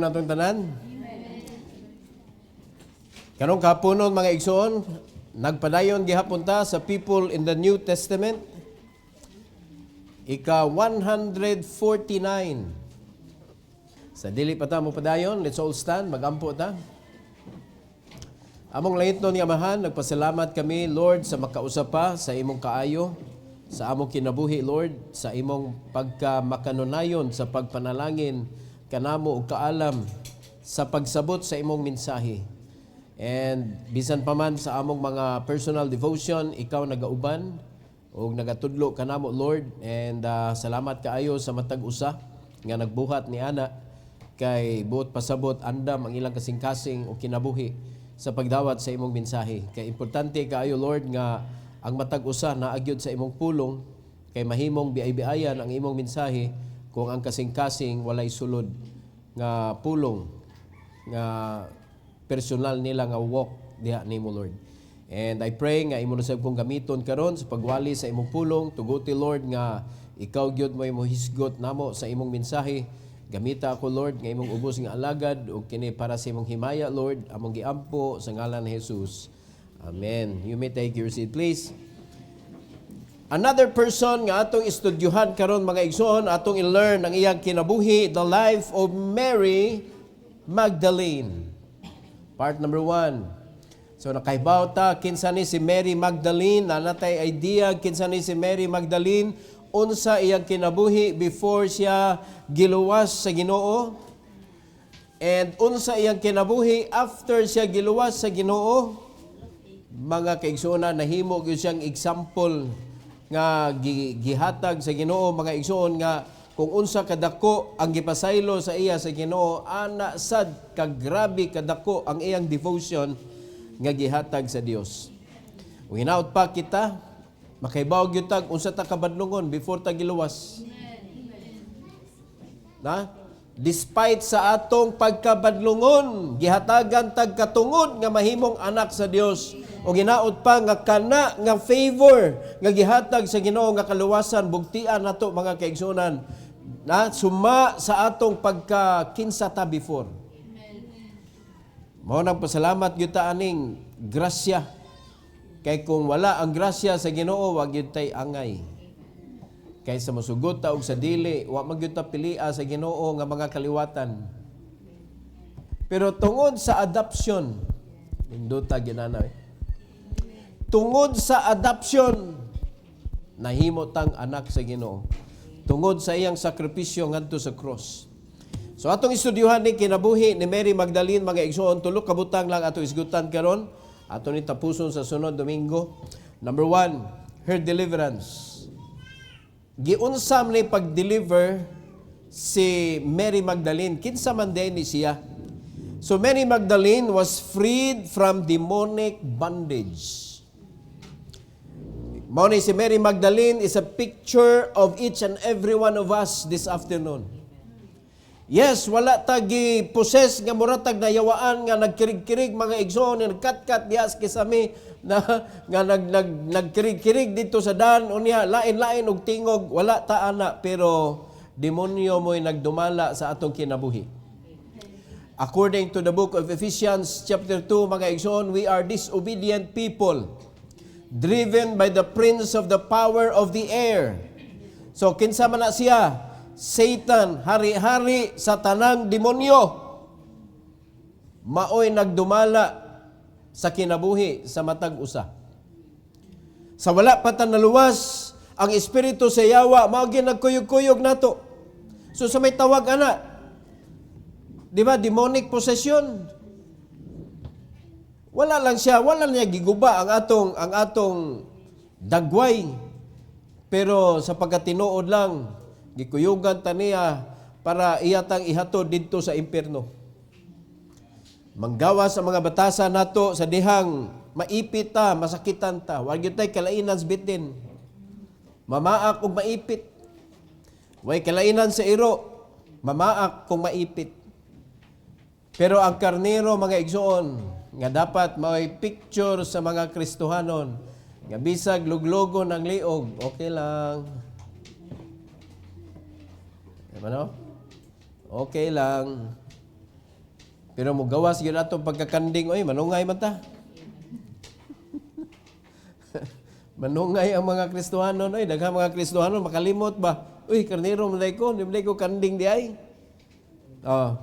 natong tanan. Karong kapunon mga igsoon, nagpadayon gihapon ta sa people in the New Testament. Ika 149. Sa dili pa ta mo padayon, let's all stand, magampo ta. Among langit nun nga Amahan, nagpasalamat kami, Lord, sa makausap pa sa imong kaayo, sa among kinabuhi, Lord, sa imong pagkamakanunayon, sa pagpanalangin, kanamo ug kaalam, sa pagsabot sa imong mensahe. And bisan pa man sa among mga personal devotion, ikaw nagauban o nagatudlo kanamo, Lord. And salamat kaayo sa matag usa nga nagbuhat ni ana kay buot pasabot andam ang ilang kasing-kasing o kinabuhi sa pagdawat sa imong mensahe. Kay importante kaayo, Lord, nga ang matag usa naagyod sa imong pulong kay mahimong biay-biayan ang imong mensahe kung ang kasing-kasing walay sulod nga pulong nga personal nila nga walk diha nimo, Lord. And I pray nga imo nasab kong gamiton karon sa pagwali sa imong pulong, tuguti, Lord, nga ikaw gyud mo imong hisgot namo sa imong mensahe. Gamita ako, Lord, nga imong ubos nga alagad ug kini para sa imong himaya, Lord, among giampo sa ngalan ni Jesus. Amen. You may take your seat, please. Another person nga atong estudyuhan karon mga igsoon, atong i-learn ang iyang kinabuhi, the life of Mary Magdalene. Part number 1. So nakahibaw ta kinsa ni si Mary Magdalene, na natay idea kinsa ni si Mary Magdalene, unsa iyang kinabuhi before siya giluwas sa Ginoo, and unsa iyang kinabuhi after siya giluwas sa Ginoo. Mga kaigsoon, nahimo gyud siyang example nga gihatag sa Ginoo, mga igsoon, nga kung unsa kadako ang gipasaylo sa iya sa Ginoo, ana sad kagrabe kadako ang iyang devotion nga gihatag sa Dios. Ug hinaut pa kita makaibaw gyud tag unsa ta kabadlungon before ta giluwas. Na despite sa atong pagkabadlungon, gihatagan tag katungod nga mahimong anak sa Dios. O ginaot pa nga kana nga favor nga gihatag sa Ginoo nga kaluwasan, bugtian nato mga kaigsunan, na suma sa atong pagkakinsa ta before. Mao nang pasalamat gyud ta aning grasya. Kay kung wala ang grasya sa Ginoo, wa gyud tay angay. Kay sa mosugot ta og sa dili, wa man gyud ta pilia sa Ginoo nga mga kaliwatan. Pero tungod sa adoption, induta ginana. Tungod sa adoption, nahimo tang anak sa Ginoo. Tungod sa iyang sakripisyo ngadto sa cross. So atong estudyuhan ni kinabuhi ni Mary Magdalene, mga igsoon, tulo ka butang lang ato isgutan karon. Ato ni tapuson sa sunod Domingo. Number 1, her deliverance. Giunsam ni pag-deliver si Mary Magdalene. Kinsa man din ni siya. So Mary Magdalene was freed from demonic bondage. Mao ni si Mary Magdalene is a picture of each and every one of us this afternoon. Yes, wala tagi possess nga muratag na yawaan nga nagkirig-kirig mga igsoon, nagkat-kat dias kisami na nga nagkirig-kirig dito sa dan unya lain-lain og tingog, wala ta ana, pero demonyo mo'y nagdumala sa atong kinabuhi. According to the book of Ephesians chapter 2, mga igsoon, we are disobedient people, driven by the prince of the power of the air. So kinsa man na siya? Satan, hari-hari sa tanang demonyo. Maoy nagdumala sa kinabuhi sa matag usa. Sa wala pa ta naluwas ang espiritu sa yawa, mao gyud nagkuyog-kuyog nato. So sa may tawag ana, di ba, demonic possession. Wala lang siya, wala niya giguba ang atong dagway. Pero sa pagkatinuod lang, gikuyugan ta niya para iyatang ihatod didto sa impierno. Manggawas sa mga batasan nato sa dihang maipit ta, masakitan ta. Wa gyud tay kalainan sa bitin. Mamaak og maipit. Way kalainan sa iro, mamaak kung maipit. Pero ang karnero, mga igsoon, nga dapat may picture sa mga Kristohanon, nga bisag luglogo ng liog, okay lang. Ano? Okay lang. Pero mo gawas gyud ato pagkakanding, oy manungay man ta. Manungay ang mga Kristohanon, oy daghang mga Kristohanon makalimot ba? Uy, karnero man ko, di ko kanding di ay. Oh.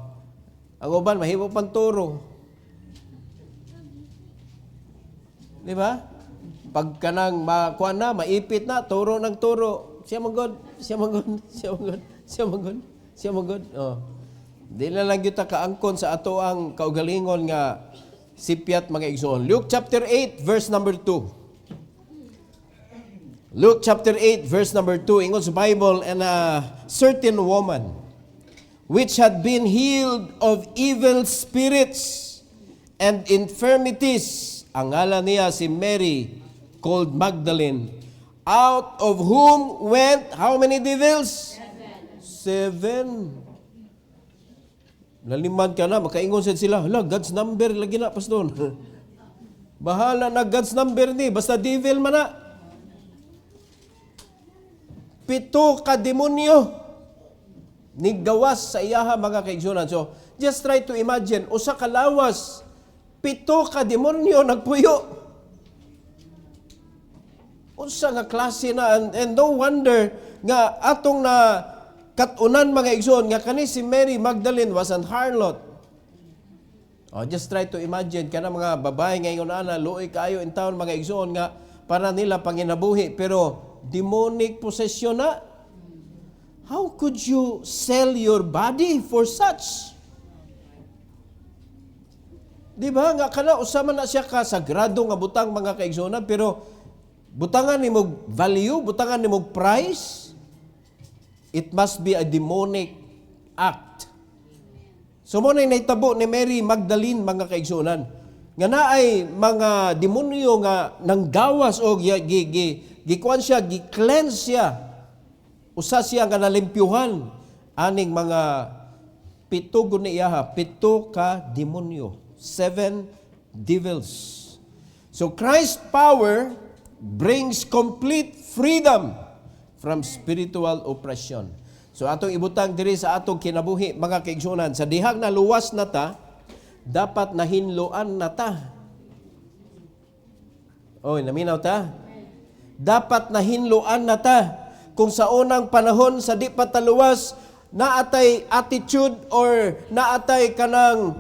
Ang uban mahimo pang turo. Di ba? Pag kanang makuha na, maipit na, turo ng turo. Siya magod, siya magod, siya magod, siya magod, siya magod. Oh. Di na lang kita kaangkon sa ato ang kaugalingon nga sipyat mga igsoon. Luke chapter 8, verse number 2. Luke chapter 8, verse number 2. Ingon sa Bible, and a certain woman which had been healed of evil spirits and infirmities, ang ngalan niya si Mary, called Magdalene, out of whom went how many devils? Seven. Laliman ka na, makaingon sila, hala, God's number, lagi na, pastor. Bahala na God's number ni, basta devil man na. 7 ka demonyo nigawas sa iyaha mga kaigsunan. So, just try to imagine, usa ka lawas, 7 ka demonyo nagpuyo. Unsa nga klase na, and no wonder nga atong na katunan mga igsoon nga kani si Mary Magdalene was an harlot. Oh, just try to imagine kana mga babae ngayon ana luoy kaayo in town mga igsoon nga para nila panginabuhi pero demonic possession na. How could you sell your body for such? Di ba nga kana usama na siya ka sagrado nga butang mga kaigsoon pero butangan nimo value, butangan nimo price. It must be a demonic act. So mo na naitabo ni Mary Magdalene mga kaigsunan. Nga naay mga demonyo nga nanggawas o gikuan siya, gi-cleanse siya. Usa siya nga nalimpyuhan aning mga 7 gud iyaha, 7 ka demonyo, 7 devils. So Christ's power brings complete freedom from spiritual oppression. So atong ibutang diri sa atong kinabuhi mga kaigsunan, sa dihang naluwas na ta, dapat nahinloan na ta. Oy, naminaw ta? Dapat nahinloan na ta. Kung sa unang panahon sa di pa taluwas, naatay attitude or naatay kanang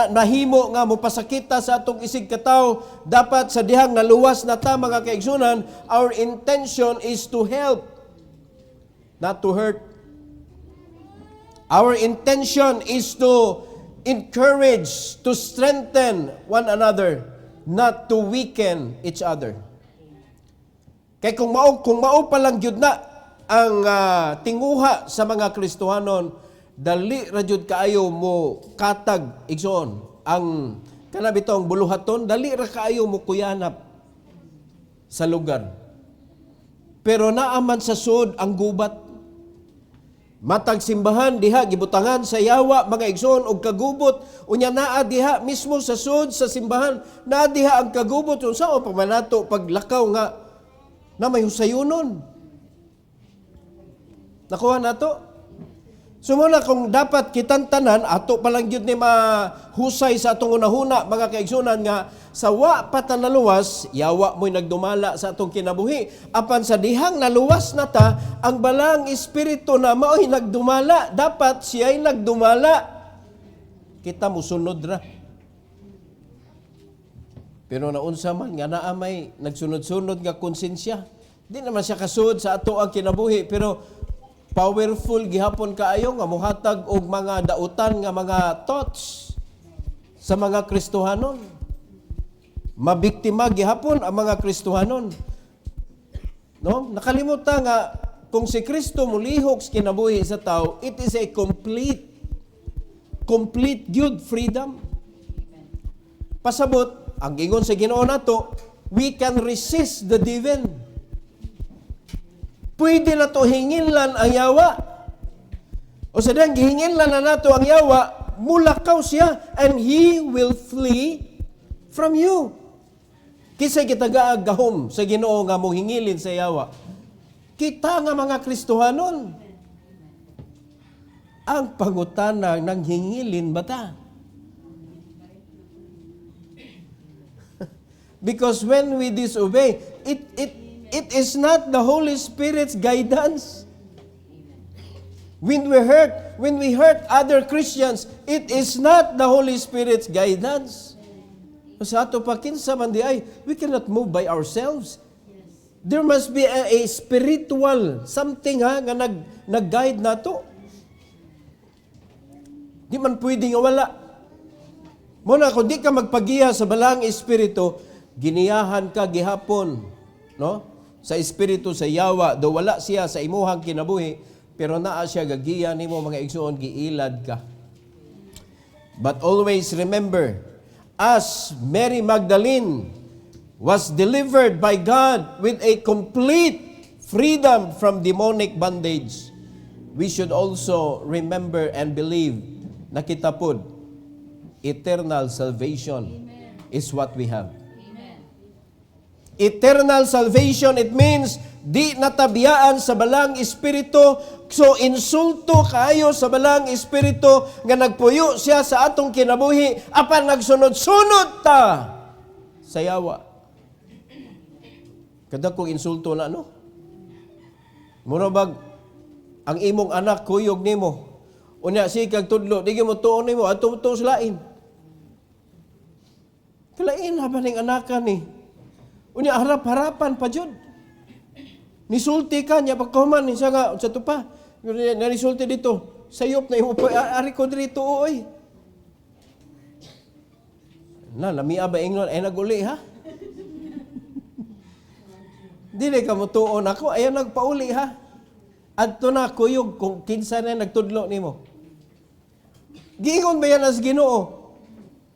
nahimo nga mopasakita sa atong isig kataw, dapat sa dihang naluwas na ta mga kaigsunan, our intention is to help, not to hurt. Our intention is to encourage, to strengthen one another, not to weaken each other. Kay kung mao pa lang gyud na ang tinguha sa mga Kristohanon, dali ra jud kaayo mo katag igsoon ang kanabitong buluhaton, dali ra kaayo mo kuyanap sa lugar. Pero naaman sa sud ang gubat. Matag simbahan diha gibutangan sa yawa mga igsoon og kagubot, unya naa diha mismo sa sud sa simbahan, naa diha ang kagubot unsa o pamanato paglakaw nga na may husayunon. Nakuha nato? Sumuna kung dapat kitang tanan, ato palang yun ni mahusay sa atong unahuna, mga kaigsunan nga, sa wa pa naluwas, yawa mo'y nagdumala sa atong kinabuhi. Apan sa dihang naluwas na ta, ang balang espiritu na mao'y nagdumala, dapat siya'y nagdumala. Kita mo sunod ra. Pero naunsa man nga naamay nagsunod-sunod nga konsensya. Di naman siya kasud sa ato ang kinabuhi, pero powerful gihapon kaayo nga mohatag og mga dautan nga mga thoughts sa mga Kristohanon. Mabiktima gihapon ang mga Kristohanon. No? Nakalimutan nga kung si Kristo mulihok sa kinabuhi sa tao, it is a complete good freedom. Pasabot ang ingon sa Ginoo nato, we can resist the devil. Pwede na to hinginlan ang yawa. O sa dang gihinginlan na nato ang yawa, mulakaw siya and he will flee from you. Kisay kita gaagahom sa Ginoo nga mong hingilin sa yawa. Kita nga mga Kristohanon, ang pangutana ng hingilin ba ta? Because when we disobey, it is not the Holy Spirit's guidance. When we hurt other Christians, it is not the Holy Spirit's guidance. Sa ato pa kinsa man di ay, we cannot move by ourselves. There must be a spiritual something nga nag-guide nato. Di man pwede nga wala. Muna kung di ka magpagiya sa balang espiritu, giniyahan ka gihapon, no? Sa espiritu sa yawa, do wala siya sa imuhang kinabuhi, pero naa siya gagiya nimo mga igsoon, giilad ka. But always remember, as Mary Magdalene was delivered by God with a complete freedom from demonic bondage, we should also remember and believe na kita pod, eternal salvation is what we have. Eternal salvation, it means di natabiyaan sa balang espiritu. So insulto kaayo sa balang espiritu nga nagpuyo siya sa atong kinabuhi apan nagsunod-sunod ta sa yawa. Kada kong insulto na no? Murabag ang imong anak kuyog nimo. Unya si kag tudlo, di mo tuon nimo ato sa lain. Kalain haban ning anakan ni. Unya harap-harapan pa jud. Nisulti ka niya pagkahuman ni siya nga sa tupa. Nanisulti dito. Sayop na imo pa ari ko dito oy. Na lamia ba ingnon ay naguli ha? Dili ka mo tuon ako ay nagpauli ha. Adto na kuyog kung kinsa na nagtudlo nimo. Giingon ba yan as Ginoo?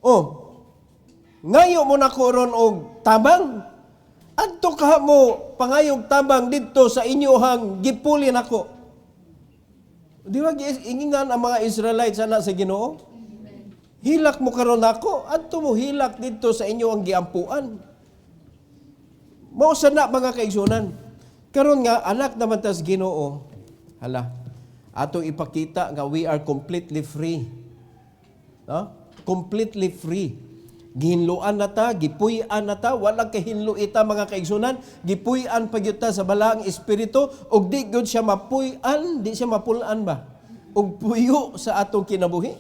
Oh. Ngayo mo na ko ron og tabang. Adto ka mo pangayog tabang didto sa inyohang gipuli nako. Di ba ingingan ang mga Israelites ana sa Ginoo? Hilak mo karon nako, adto mo hilak didto sa inyohang giampuan. Mao sana mga kaigsunan. Karon nga anak naman tas Ginoo. Hala. Ato ipakita nga we are completely free. No? Completely free. Gihinluan na ta, gipuy-an na ta, walang kahinlo ita mga kaigsunan, gipuy-an pagyuta sa balaang espiritu, og di gud siya mapuy-an, di siya mapulaan ba? Og puyo sa atong kinabuhi.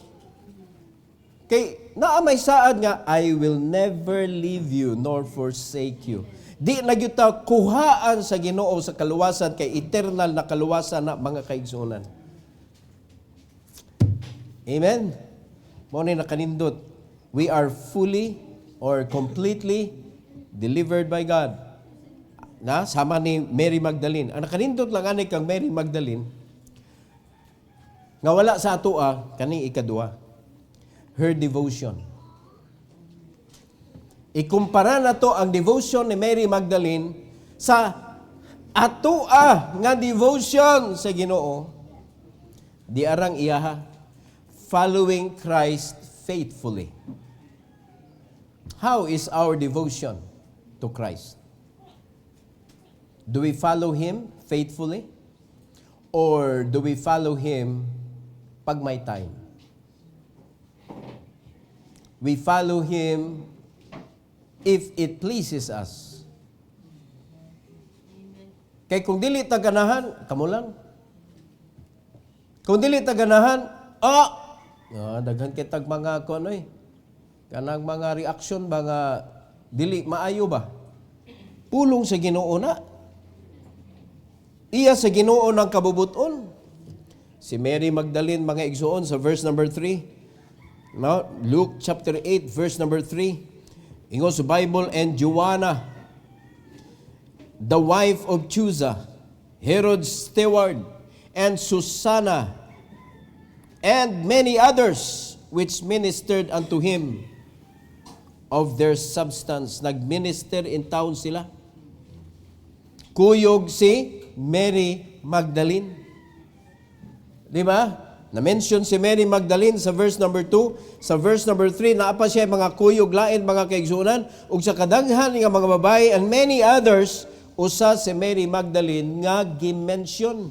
Kay naa may saad nga, I will never leave you nor forsake you. Di na gyud ta kuhaan sa Ginoo sa kaluwasan kay eternal na kaluwasan na mga kaigsunan. Amen. Mao ni nakanindot. We are fully or completely delivered by God. Na sama ni Mary Magdalene. Ang nakanindot lang ani kang Mary Magdalene nga wala sa atoa kaning ikadua. Her devotion. Ikumpara na to ang devotion ni Mary Magdalene sa atoa nga devotion sa Ginoo. Di arang iyaha following Christ faithfully. How is our devotion to Christ? Do we follow Him faithfully? Or do we follow Him pag may time? We follow Him if it pleases us. Kay kung dili ta ganahan, kamo lang. Kung dili ta ganahan, daghan kitag mga konoy. Kanang mga reaction ba nga dili maayo ba? Pulong sa Ginoo na. Iya sa Ginoo ng kabubuton. Si Mary Magdalene mga igsuon sa verse number 3. No? Luke chapter 8 verse number 3. Ingon sa Bible, and Joanna, the wife of Chuza, Herod's steward, and Susanna, and many others which ministered unto him of their substance. Nagminister in town sila. Kuyog si Mary Magdalene. Di ba? Na-mention si Mary Magdalene sa verse number 2. Sa verse number 3, naapa siya mga kuyog lain, mga kaigsunan. Ug sa kadaghan nga mga babae and many others, usa si Mary Magdalene nga gimension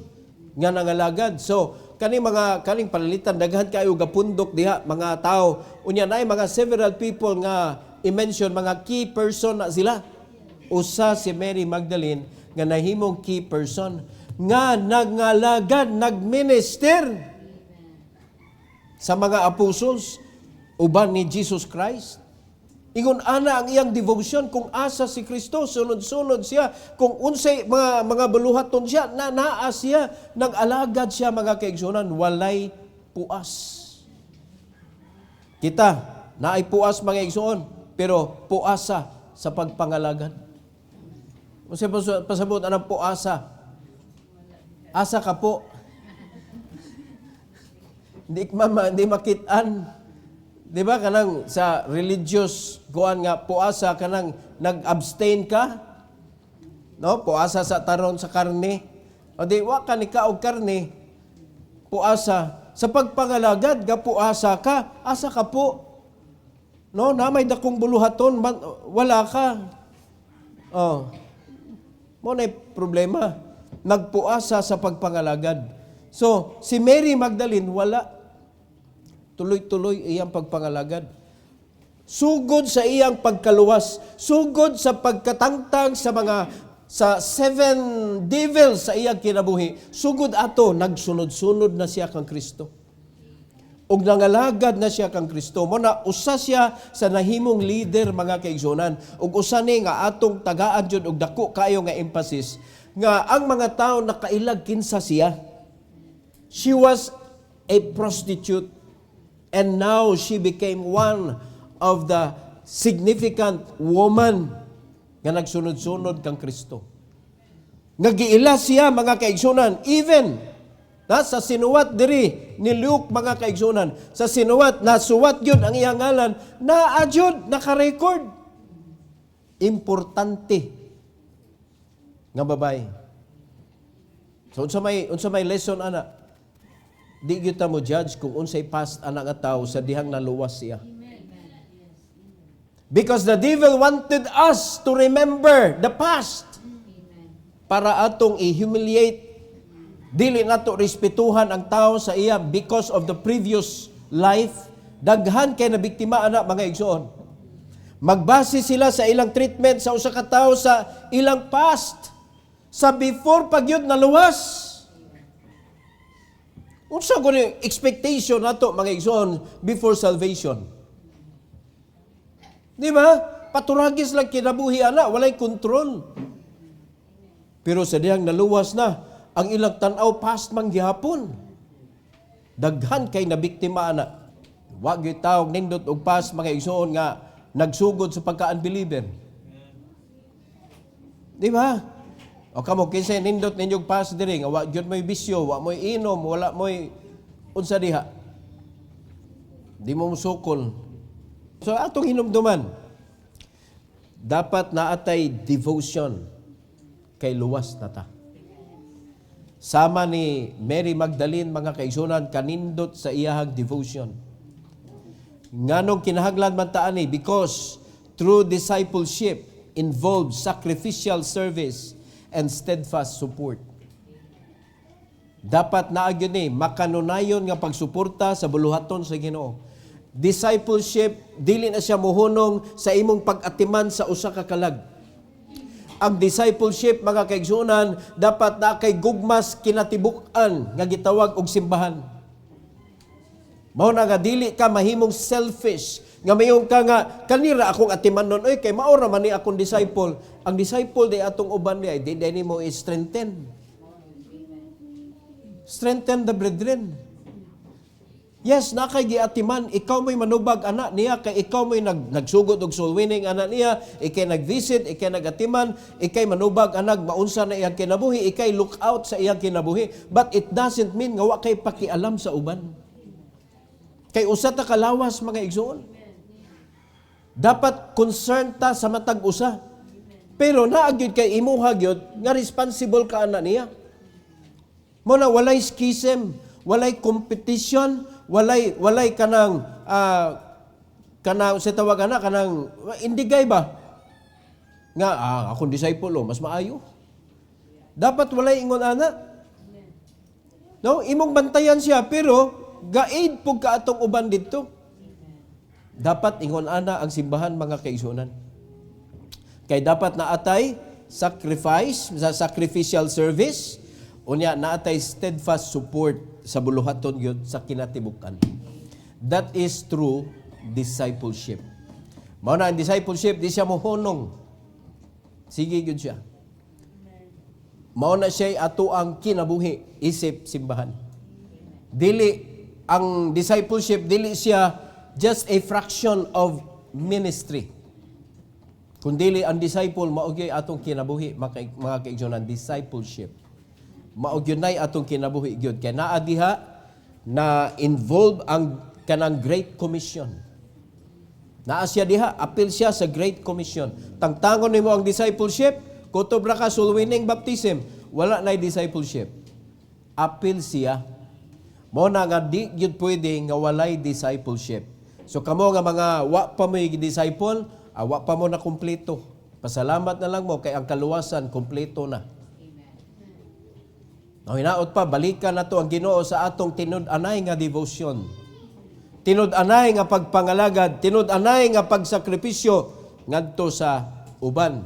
nga nangalagad. So, kaning palalitan daghan kayo gapundok diha mga tao. Unya nay mga several people nga i-mention mga key person na sila. Usa si Mary Magdalene nga nahimong key person nga nagngalagad, nagminister sa mga apostles uban ni Jesus Christ. Ingon ana ang iyang devotion kung asa si Kristo, sunod-sunod siya, kung unsay mga buluhaton siya, naa siya, nag-alagad siya mga kaigsunan, walay puas. Kita, naay puas mga igsuon, pero puasa sa pagpangalagad. Unsay pasabot anang puasa? Asa ka po. Hindi makitaan. Di ba kanang sa religious kuan nga puasa kanang nag-abstain ka? No, puasa sa taron sa karne. O di wa ka ni kaog karne. Puasa sa pagpangalagad ga puasa ka, asa ka po? No, namay dakong buluhaton, wala ka. Oh. Mo na problema. Nagpuasa sa pagpangalagad. So, si Mary Magdalene wala. Tuloy-tuloy iyang pagpangalagad. Sugod sa iyang pagkaluwas, sugod sa pagkatangtang sa 7 devils sa iyang kinabuhi, sugod ato, nagsunod-sunod na siya kang Kristo. Og nangalagad na siya kang Kristo. Mo na usa siya sa nahimong leader mga kaigsunan. Og usa ni nga atong tagaan jud og dako kayo nga emphasis nga ang mga tao nakailag kinsa siya. She was a prostitute. And now she became one of the significant woman nga nagsunod-sunod kang Kristo. Nagiila siya mga kaigsunan, even sa sinuwat diri ni Luke mga kaigsunan, sa sinuwat, nasuwat yun ang iyang ngalan, na-adjud, naka-record. Importante nga babae. So, unsa may lesson, ana? Di kita mo judge kung unsay past anak nga tao sa dihang naluwas siya. Because the devil wanted us to remember the past para atong i-humiliate. Dili nato respetuhan ang tao sa iya because of the previous life. Daghan kay nabiktima anak mga igsoon. Magbase sila sa ilang treatment sa usa ka tawo sa ilang past. Sa before pagyud naluwas. Unsa ko ni expectation nato mga igsoon before salvation? Di ba? Paturagis lang kinabuhi ana, walay kontrol. Pero sa dihang naluwas na, ang ilang tanaw past man gihapon. Daghan kay nabiktima ana. Wa gyud tawag nindot og past mga igsoon nga nagsugod sa pagka-unbeliever. Di ba? O kamo kinsa nindot ninyong past diri nga wa gyud may bisyo, wa moy inom, wala moy unsa diha. Di mo musukol. So atong hinumduman, dapat naatay devotion kay luwas na ta. Sama ni Mary Magdalene mga kaigsunan kanindot sa iyahang devotion. Nganong kinahanglan man ta ani because true discipleship involves sacrificial service and steadfast support. Dapat naagyon ni makanunayon nga pagsuporta sa buluhaton sa Ginoo. Discipleship dili na siya mohunong sa imong pag-atiman sa usa ka kalag. Ang discipleship mga kaigsunan dapat na kay gugmas kinatibuk-an nga gitawag og simbahan. Mao na nga dili ka mahimong selfish nga mayong ka nga kanira akong atiman nun, oy kay maora man ni akong disciple. Ang disciple day atong uban day di mo strengthen. Strengthen the brethren. Yes, na kay giatiman, ikaw mo'y manubag anak niya, kay ikaw mo'y nagsugod og soul winning anak niya, ikay nag-visit, ikay nagatiman, ikay manubag anak, maunsa na iyang kinabuhi, ikay look out sa iyang kinabuhi. But it doesn't mean nga wa kay pakialam sa uban. Kay usa ta kalawas mga igsoon. Dapat concerned ta sa matag usa. Pero naagyod kay imuha gyud nga responsible ka ana niya. Mo na walay schism, walay competition, walay kanang kanang sa tawag ana kanang indigay ba? Nga akong disciple mas maayo. Dapat walay ingon ana. No, imong bantayan siya pero gaid pug ka atong uban didto. Dapat ingon ana ang simbahan mga kaigsuonan. Kay dapat naatay sacrificial service, unya naatay steadfast support sa buluhaton gyud sa kinatibukan. That is true discipleship. Mao na ang discipleship, di siya mohonong. Sige gyud siya. Mao na siya ato ang kinabuhi isip simbahan. Dili ang discipleship, dili siya just a fraction of ministry. Kundili ang disciple maugay atong kinabuhi mga kaigsuonan, discipleship. Maugyunay atong kinabuhi gyud kay naa diha na involve ang kanang Great Commission. Naa siya diha, appeal siya sa Great Commission. Tangtangon nimo ang discipleship, kutob ra ka soul winning baptism, wala nay discipleship. Appeal siya. Mo na nga di gyud pwede nga walay discipleship. So kamo nga mga wa pa mo disciple, wa pa mo na kumpleto. Pasalamat na lang mo kay ang kaluwasan kumpleto na. Hinaot pa, balikan na to ang Ginoo sa atong tinud-anay nga devotion. Tinud-anay nga pagpangalagad, tinud-anay nga pagsakripisyo ngadto sa uban,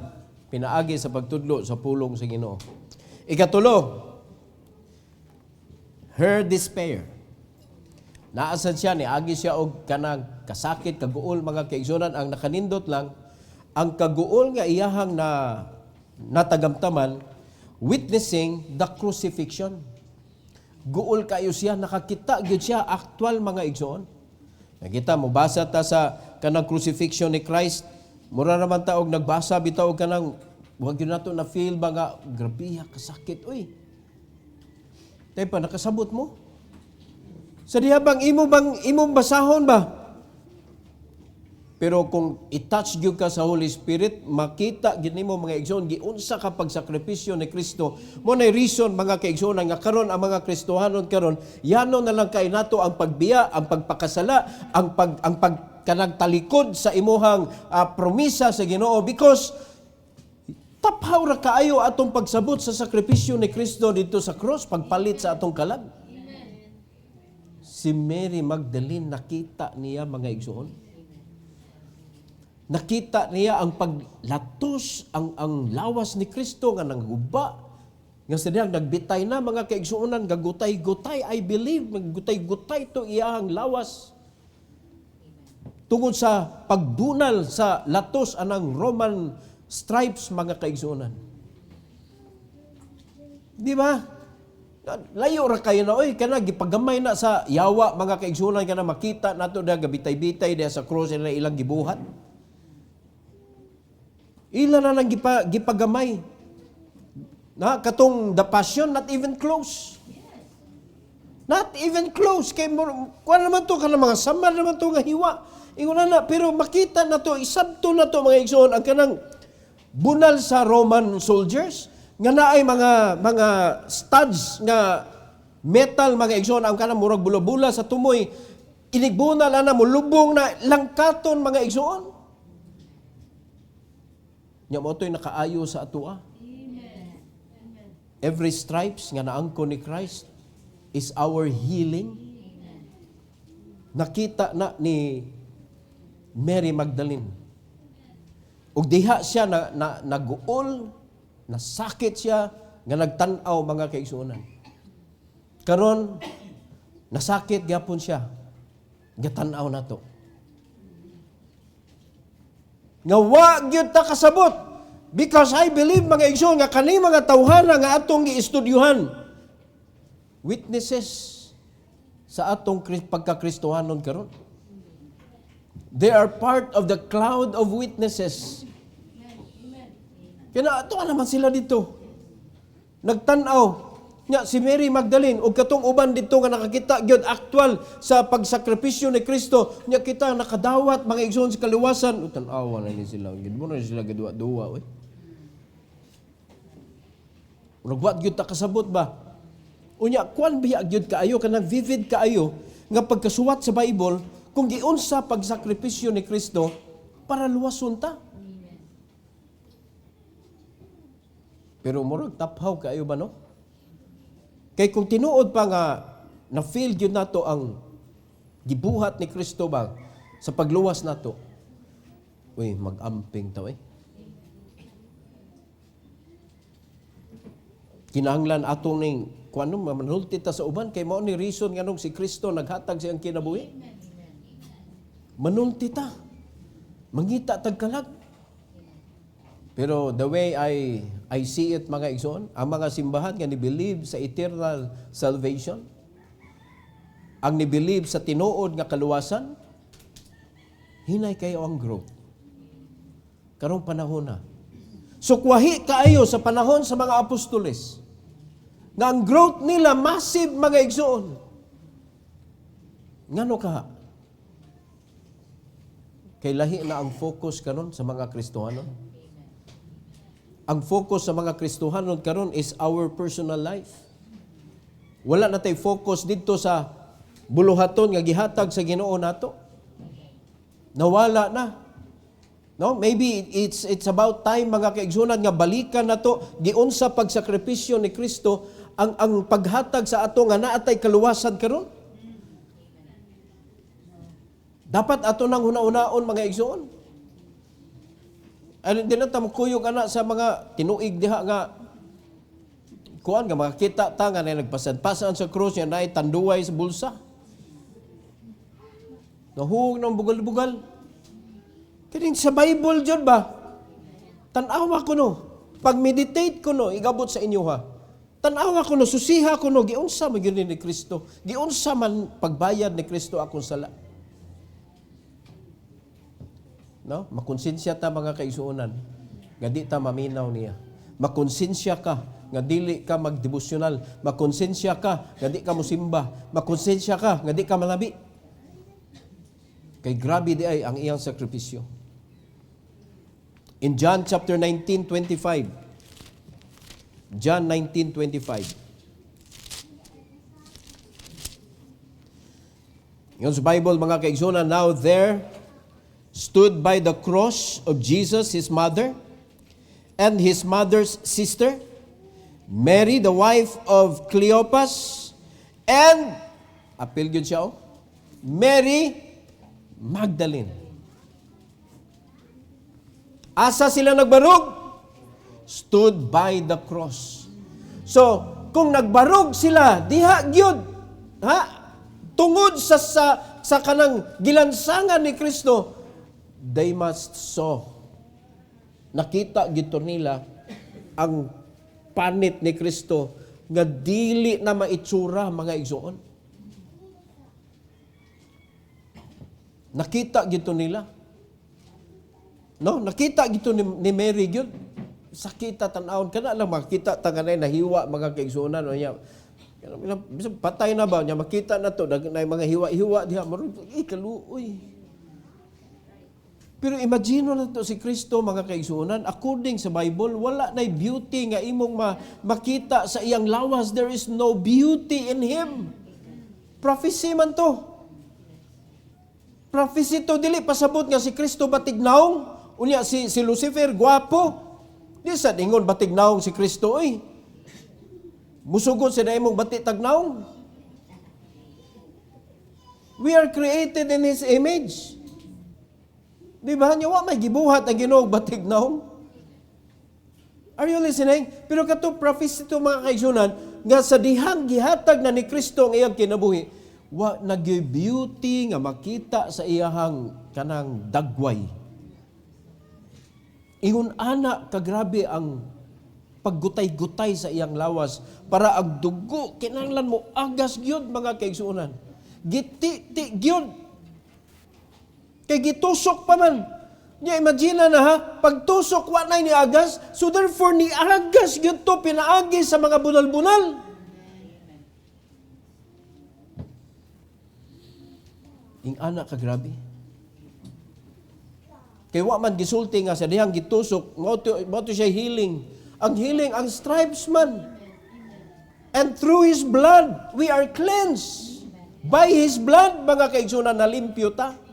pinaagi sa pagtudlo sa pulong sa Ginoo. Ikatulo, her despair. Naasan siya, niagi siya og kanang kasakit, kaguol mga kaigsuonan, ang nakanindot lang, ang kaguol nga iyahang na natagamtaman, witnessing the crucifixion. Guol kayo siya, nakakita gyud siya aktual mga igsoon. Nakita mo basa ta sa kanang crucifixion ni Christ, mura naman ta og nagbasa bitaw og kanang wag gyud nato na feel ba nga grabe kasakit uy. Tay pa nakasabot mo? Sa diha bang imong basahon ba? Pero kung i-touch gyud ka sa Holy Spirit, makita gid nimo mga igsoon giunsa ka pagsakripisyo ni Kristo. Mo nay reason mga kaigsoon nga karon ang mga Kristohanon karon, yano na lang kay nato ang pagbiya, ang pagpakasala, ang kanagtalikod sa imuhang promisa sa Ginoo because taphaw ra kaayo atong pagsabot sa sakripisyo ni Kristo dito sa cross pagpalit sa atong kalag. Si Mary Magdalene nakita niya mga igsoon. Nakita niya ang paglatos, ang lawas ni Kristo nga nangguba. Nga sa diyang nagbitay na mga kaigsuonan, gagutay-gutay, I believe, gagutay-gutay to iyahang lawas. Tungod sa pagbunal sa latos anang Roman stripes mga kaigsuonan. Di ba? Layo ra kayo na, oy, kana gipagamay na sa yawa mga kaigsuonan, kana makita nato da gabitay-bitay da sa cross nila ilang gibuhat. Ila na lang gipagamay. Na katong the passion not even close. Not even close kay mo kuan naman to kana mga samar naman to nga hiwa. Ingon na pero makita na to isabto na to mga igsoon ang kanang bunal sa Roman soldiers nga naay mga studs nga metal mga igsoon ang kanang murag bula-bula sa tumoy inigbunal ana mo lubong na langkaton mga igsoon. Nya mo to'y nakaayo sa atua. Every stripes nga naangkon ni Christ is our healing. Nakita na ni Mary Magdalene. Ug diha siya naguol, nasakit siya, nga nagtan-aw mga kaigsuonan. Karon nasakit gyapon siya. Gatan-aw nato. Nga wa gyud ta kasabot because I believe mga igsoon nga kani mga tawhana nga atong giistudyuhan witnesses sa atong pagkakristohanon karon. They are part of the cloud of witnesses. Kaya ato naman sila dito. Nagtan-aw nya si Mary Magdalene ug katong uban dito nga nakakita gyud aktual sa pagsakripisyo ni Kristo nya kita nakadawat mga igsoon sa kaliwasan tan-awa na ni sila gid mo na sila gadua-duwa oy rugwat gyud ta kasabot ba unya kuan biya gyud kaayo kanang vivid kaayo nga pagkasuwat sa Bible kung giunsa pagsakripisyo ni Kristo para luwason ta. Pero murag taphaw kaayo ba no? Kay kung tinuod pa nga na-feel yun nato ang gibuhat ni Kristo ba, sa pagluwas nato. Uy, mag-amping tayo Kinahanglan atong ning kuno manulti ta sa uban kay mao ni reason nganong si Kristo naghatag siyang kinabuhi. Manulti ta. Mangita tagkalag. Pero the way I see it mga igsoon, ang mga simbahan nga ni-believe sa eternal salvation, ang ni-believe sa tinuod nga kaluwasan, hinay kayo ang growth. Karong panahon na. So kuwahi kaayo sa panahon sa mga apostoles, nga ang growth nila massive mga igsoon. Ngano ka? Kay lahi na ang focus karon sa mga Kristohanon. Ang focus sa mga Kristohanon karon is our personal life. Wala na tay focus dito sa buluhaton nga gihatag sa Ginoo nato. Nawala na. No, maybe it's about time mga kaigsunan nga balikan nato giunsa pagsakripisyo ni Kristo ang paghatag sa ato nga naatay kaluwasan karon. Dapat ato nang huna-unaon mga igsoon. Ano din na tamukuyog ana sa mga tinuig diha nga kuan nga makita ta nga nagpasad-pasan sa krus nga naay tanduway sa bulsa. Nahug ng bugal-bugal. Kini sa Bible jud ba? Tan-awa ko no. Pag-meditate ko no, igabot sa inyo ha. Tan-awa ko no, susiha ko no, giunsa man gyud ni Kristo. Giunsa man pagbayad ni Kristo akong sala. No? Makonsensya ta mga kaisuunan nga di ta maminaw niya. Makonsensya ka nga dili ka magdevosyonal. Makonsensya ka nga di ka mosimba. Makonsensya ka nga di ka malabi. Kay grabe di ay ang iyang sakripisyo. In John chapter 19:25. John 19:25. Yung sa Bible mga kaigsunan, now there stood by the cross of Jesus, his mother, and his mother's sister, Mary, the wife of Cleopas, and, apil yun siya, Mary Magdalene. Asa sila nagbarog? Stood by the cross. So, kung nagbarog sila, diha gyud, tungod sa kanang gilansangan ni Kristo, they must saw. Nakita gito nila ang panit ni Kristo nga dili na maitsura mga igsoon. Nakita gito nila. No, nakita gito ni Mary gyud. Sakita tan-awon kana lang makita tanganay nahiwa mga kaigsuonan niya. Bisag patay na ba niya makita na to na mga hiwa-hiwa diha maron kaluoy. Pero imagine na to si Kristo mga kaigsuonan, according sa Bible wala nay beauty nga imong makita sa iyang lawas. There is no beauty in him. Prophecy man to. Prophecy to dili pasabot nga si Kristo batignaong unya si Lucifer gwapo. Di sa dingon batignaong si Kristo oy. Musugod sa imong bati tagnaong. We are created in his image. Di ba niya wa may gibuhat ang Ginoo batignaong? Are you listening? Pero kato prophecy to mga kaigsunan nga sa dihang gihatag na ni Kristo ang iyang kinabuhi, wa nag-beauty nga makita sa iyahang kanang dagway. Ingon ana kagrabe ang paggutay-gutay sa iyang lawas para ang dugo kinahanglan mo agas gyud mga kaigsuonan. Giti gyud. Kay gitusok pa man. Nya imagine na ha, pagtusok wa nay ni agas, so therefore ni agas gyud to pinaagi sa mga bunal-bunal. Ing ana kagrabe. Kay wa man gisulti nga sa dihang gitusok, mo to siya healing. Ang healing, ang stripes man. And through His blood, we are cleansed. By His blood, mga kaigsunan, nalimpyo ta.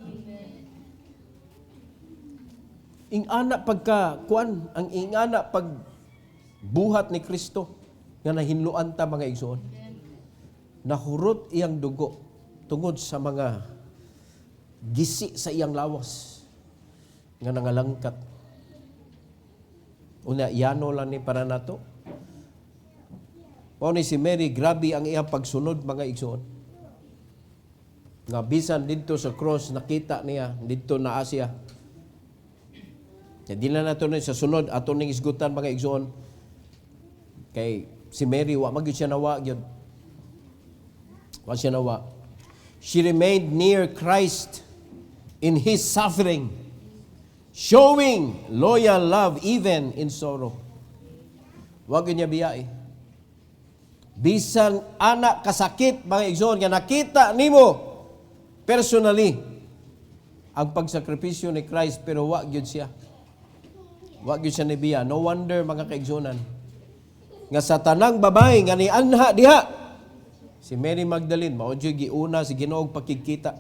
Ing ana pagka-kuan, ang ing ana pagbuhat ni Kristo, nga nahinluan ta mga igsoon. Nahurot iyang dugo tungod sa mga gisi sa iyang lawas nga nangalangkat. Una, yano lang ni para nato. O ni si Mary, grabe ang iyang pagsunod, mga igsoon. Nga bisan dito sa cross, nakita niya, dito na Asya. Di na nato na sa sunod, ato ning isgutan, mga igsoon. Kay si Mary, wa magyud siya nawa, yun. Wa siya nawa. She remained near Christ in His suffering, showing loyal love even in sorrow. Wag niya biyai. Bisan anak kasakit, mga igsoon, nga nakita nimo personally ang pagsakripisyo ni Christ, pero wag yun siya. Wag yun siya nibiya. No wonder, mga kaigsonan, nga sa tanang babae nga ni anha diha, si Mary Magdalene, maudyo giuna si Ginoong pakikita.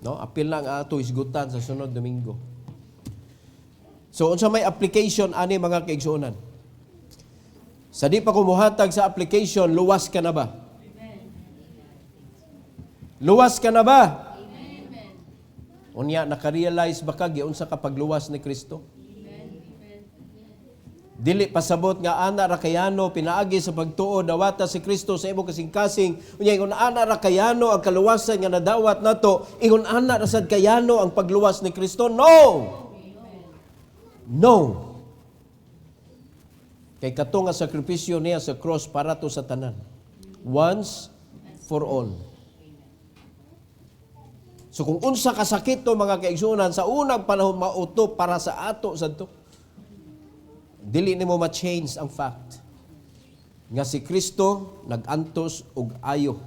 No, apil na ang ato isgutan sa sunod Domingo. So, unsa may application ani, mga kaigsunan? Sa di pa kumuhatag sa application, luwas ka na ba? Luwas ka na ba? Unya, nakarealize ba ka giunsa ka pagluwas ni Kristo? Dili pasabot nga ana ra kayano pinaagi sa pagtuo dawata si Kristo sa imong kasing-kasing. Unya, ingon ana ra kayano ang kaluwasan nga nadawat nato, ingon ana ra sad kayano ang pagluwas ni Kristo? No. No. Kay kato nga sakripisyo niya sa cross para to sa tanan. Once for all. So kung unsa kasakit to, mga kaigsunan, sa unang panahon mauto para sa ato sadto, dili nimo ma-change ang fact nga si Kristo nag-antos og ayo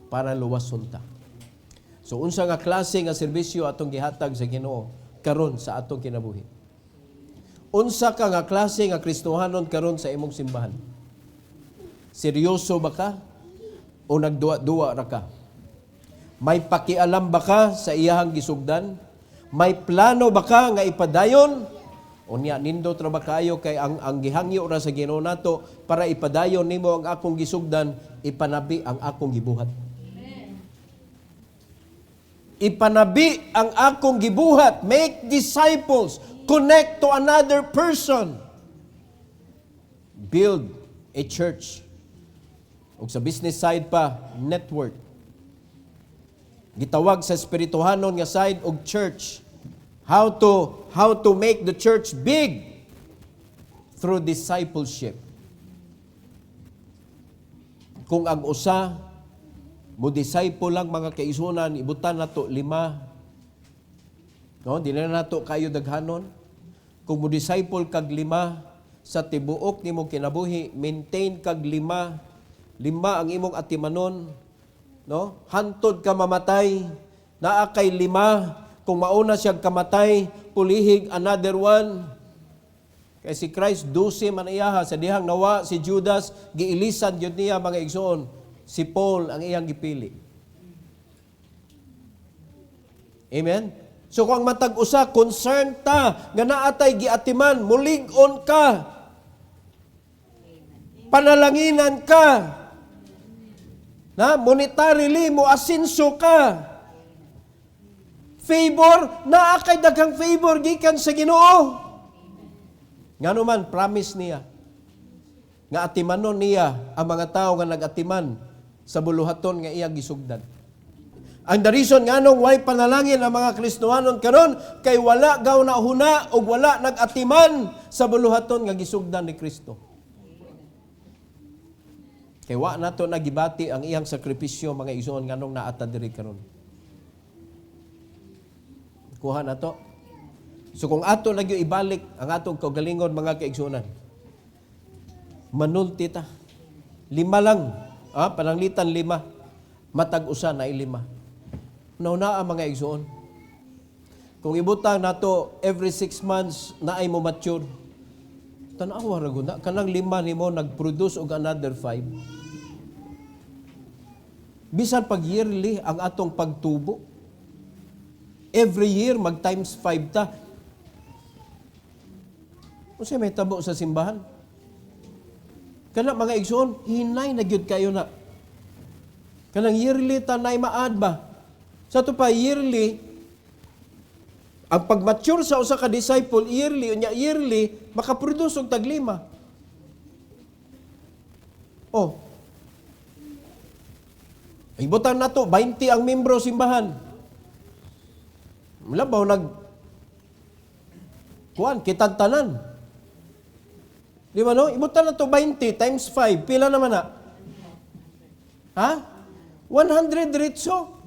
para luwason ta. So unsa nga klase nga serbisyo atong gihatag sa Ginoo karon sa atong kinabuhi? Unsa ka nga klase nga Kristohanon karon sa imong simbahan? Seryoso ba ka o nagduwa-duwa ra ka? May pakialam ba ka sa iyahang gisugdan? May plano ba ka nga ipadayon? Unya, nindot ra ba kayo kay ang gihangyo ra sa Ginoo nato para ipadayon nimo ang akong gisugdan, ipanabi ang akong gibuhat. Ipanabi ang akong gibuhat. Make disciples. Connect to another person. Build a church. O sa business side pa, network. Gitawag sa espirituhanon nga side og church. How to make the church big through discipleship. Kung ang usa mo disciple lang, mga kaisunan, ibutan nato 5. No, di na nato kayo daghanon. Kung mo disciple kag 5 sa tibuok nimo kinabuhi, maintain kag 5 ang imong atimanon, no? Hantod ka mamatay, naa kay 5. Kung mauna siya kamatay, pulihig another 1. Kay si Christ 12 man iyaha, sa dihang nawa si Judas, giilisan yun niya, mga igsoon. Si Paul ang iyang gipili. Amen? So kung matag usa, concerned ta nga naatay giatiman, mulig-on ka. Panalanginan ka. Na monetarily mo asinso ka. Favor, naa kay daghang favor gikan sa Ginoo. Ngano man promise niya nga atimanon niya ang mga tao nga nagatiman sa buluhaton nga iya gisugdan. Ang the reason nganong way panalangin ang mga Kristohanon karon kay wala gaw na huna o wala nagatiman sa buluhaton nga gisugdan ni Kristo. Kay wa nato nagibati ang iyang sakripisyo, mga igsoon, nganong naata diri karon. Kuha na to. So kung ato lagi ibalik ang atong kaugalingon, mga kaigsunan, manulti ta. 5 lang. Pananglitan 5. Matag usa na 5. Nauna ang mga igsoon. Kung ibutang nato every 6 months na ay mo mature, tanawa ra gud kanang 5 nimo nag-produce og another 5. Bisan pag yearly ang atong pagtubo, every year mag times 5 ta. Unsay may tabo sa simbahan? Kana mga igsoon, hinay na gyud kayo na. Kanang yearly ta nay maad ba? Sa ito pa, yearly, ang pag-mature sa usa ka disciple, yearly, makaproduce og tag-5. Oh. Ibutan na to, 20 ang membro simbahan. Labaw, kitang tanan. Di ba no? Ibutan na to 20 times 5. Pila naman na? Ha? 100 ritso.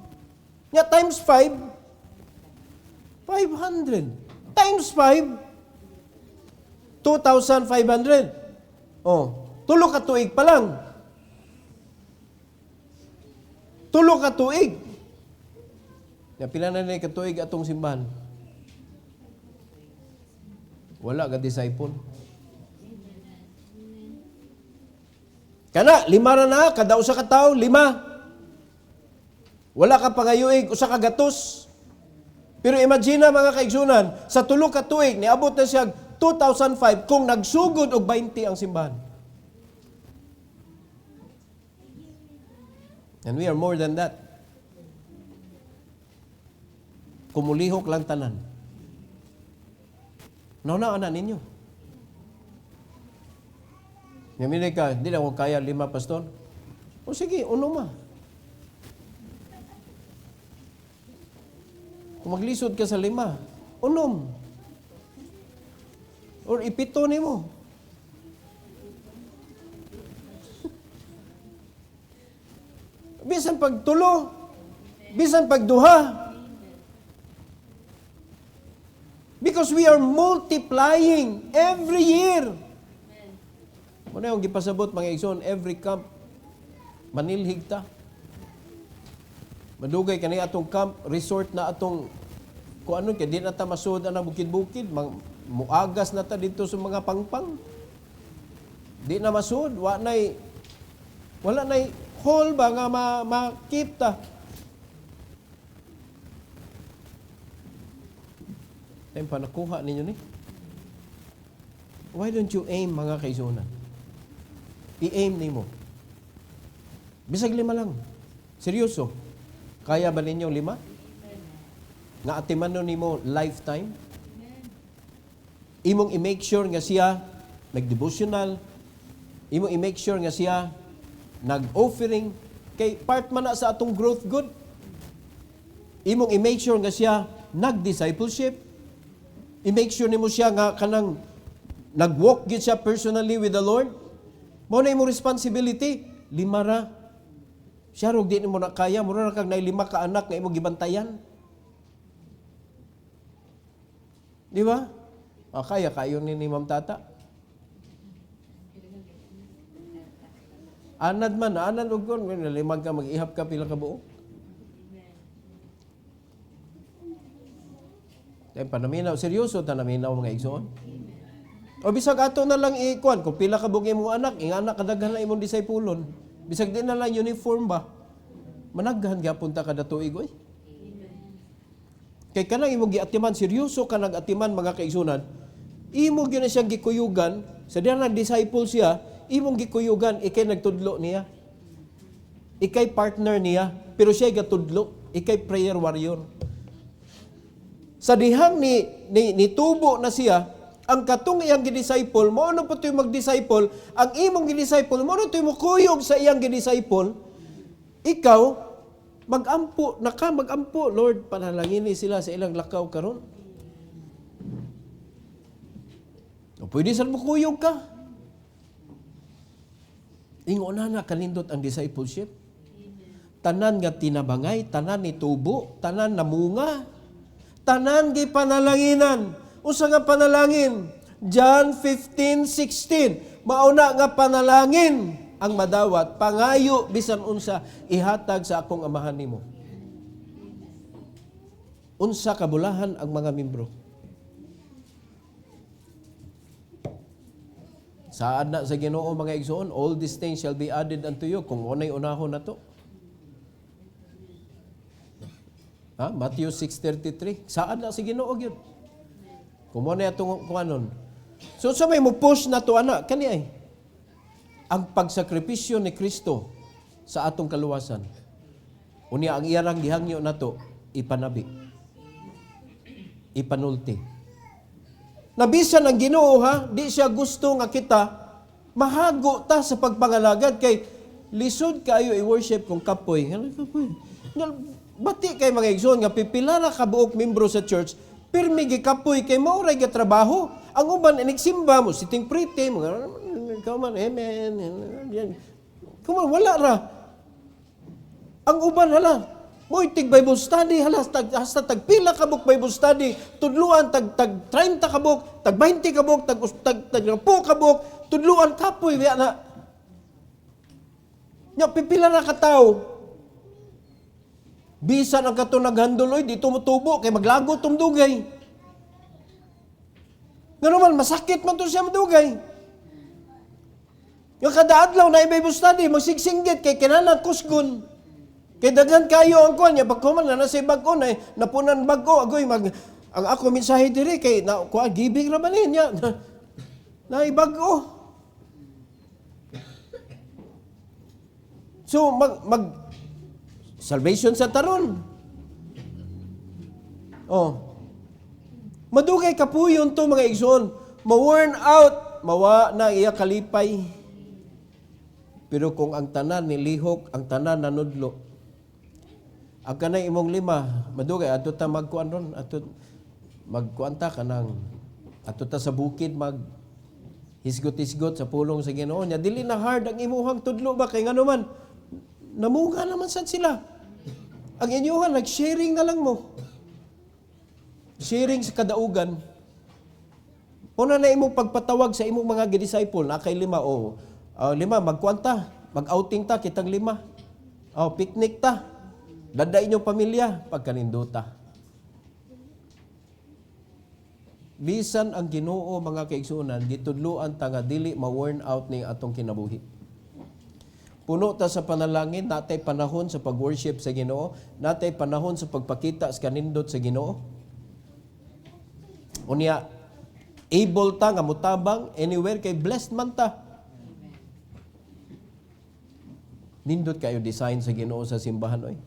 Nga times 5, 500. Times 5, 2,500. Oh, tulo ka tuig pa lang. Tulo ka tuig. Nga pila na ka tuig atong simbahan? Wala ka disciple. Kana, 5 na, kada usa ka tawo, 5. Wala ka pangayuig, usa ka gatos. Pero imagine mga kaigsunan, sa tulo ka tuig, niabot na siya 2005 kung nagsugod og 20 ang simbahan. And we are more than that. Kumulihok lang tanan. Nauna-ana ninyo. Ngayon ka, hindi na ako kaya 5, pastor. O sige, ma. Kung maglisod ka sa 5, unom. Or ipito ni mo. Bisan pagtulo, bisan pagduha. Because we are multiplying every year. Muna yung gipasabot mga igsoon, every camp, manilhig ta. Madugay kani atong camp, resort na atong kung ano kay di na ta masud ang bukid-bukid, muagas na ta dito sa mga pangpang. Di na masud, wala nay hall ba nga ma-keep ta. Ay pa nakuha ninyo ni. Why don't you aim mga kaisunan? I-aim nimo. Bisag 5 lang. Seryoso. Kaya ba ninyo 5? Nga atiman nimo lifetime? Imong i-make sure nga siya nag-devotional. Imong i-make sure nga siya nag-offering. Kay part man na sa atong growth good. Imong i-make sure nga siya nag-discipleship. I-make sure nimo siya nga kanang nag-walk gid siya personally with the Lord. Mao na imong responsibility. 5 ra. Siya rog di mo na kaya, mura na kag na 5 ka anak nga imong gibantayan. Di ba? Kaya kayo ni Ma'am Tata. Anad og kon, 5 ka mag-ihap ka pila ka buok. Dahil panaminaw, seryoso tanaminaw mga igsoon. O bisag ato na lang ikuan, kung pila ka buok imong anak, anak kadaghan na imong disipulon. Bisag di na lang uniform ba? Managhan gyapon ta kada tuig oy. Kay kanang imong giatiman, seryoso ka nag-atiman mga kaigsunan. Imo gyud na siyang gikuyugan, sa diha na disciple siya, imong gikuyugan, ikay nagtudlo niya. Ikay partner niya, pero siya gatudlo, ikay prayer warrior. Sa dihang ni tubo na siya, ang katong iyang gidisciple, mo ano po ito yung mag-disciple, ang imong gidisciple, mo ano ito yung mukuyog sa iyang gidisciple, ikaw, mag-ampo, Lord, panalangini sila sa ilang lakaw karon. O pwede saan mukuyog ka? Ingo na kanindot ang discipleship. Tanan nga tinabangay, tanan ni tubo, tanan namunga, tanan gi panalanginan. Usa nga panalangin, John 15:16, mauna nga panalangin ang madawat, pangayo bisan unsa ihatag sa akong amahan nimo. Unsa kabulahan ang mga membro. Saad na sa Ginoo mga igsoon, all these things shall be added unto you. Kung unay unahon na to. Matthew 6:33. Saad na sa Ginoo gyud. Kung mo na itong kuanon. So sa may mo push na to ana, kani ay ang pagsakripisyo ni Kristo sa atong kaluwasan. Unya ang iyang gihangyo na to, ipanabi, ipanulti. Nabisan ang Ginoo ha, di siya gusto nga kita mahago ta sa pagpangalagad kay lisod kayo i-worship kung kapoy. Bati kay mga igsoon nga pipila ra ka buok membro sa church, pirmi gikapoy kay mauray ga trabaho. Ang uban inigsimba mo siting pretty, come on, amen. Come on, wala ra. Ang uban hala, mo'y tig Bible study, hala, hasta tagpila ka buk Bible study, tudluan, tag 30 ka buk, tag 20 ka buk, tag 10 ka buk, tudluan kapoy, kaya na. Nya, pipila na ka tao. Bisan ang kato naghanduloy, di tumutubo, kay maglago tumdugay. Nga naman, masakit man to siya madugay. Yung kada adlaw na i-Bible study, magsigsinggit kay kinanan kusgon. Kay daghan kayo ang kuan niya, pagkuman na nasa bag-o na, napunan bag-o, agoy, ang ako mensahe diri, kay gibing rabanin niya, na ibag-o. So, salvation sa taron. Oh. Madugay kapuyon to mga igsoon. Ma-worn out, mawa na iya kalipay. Pero kung ang tanan nilihok, ang tanan nanudlo, ang kanay imong lima, madugay, ato ta magkuan ron, ato magkuan ta kanang, ato ta sa bukid hisgot-hisgot sa pulong sa Ginoo niya. Dili na hard ang imuhang tudlo ba, kay nga naman, namunga naman sad sila. Ang inyuhan, nag-sharing na lang mo. Sharing sa kadaugan. Una na imong pagpatawag sa imong mga disciple, na kay lima, lima, magkuanta, mag-outing ta, kitang lima. Picnic ta. Dada inyong pamilya, pagkaninduta. Bisan ang Ginoo mga kaigsunan, gitudloan ta nga dili ma-worn out ni atong kinabuhi. Puno ta sa panalangin, natay panahon sa pag-worship sa Ginoo, natay panahon sa pagpakita sa kanindot sa Ginoo. Unya, able ta nga mutabang anywhere kay blessed man ta. Nindot kayo design sa Ginoo sa simbahan oy.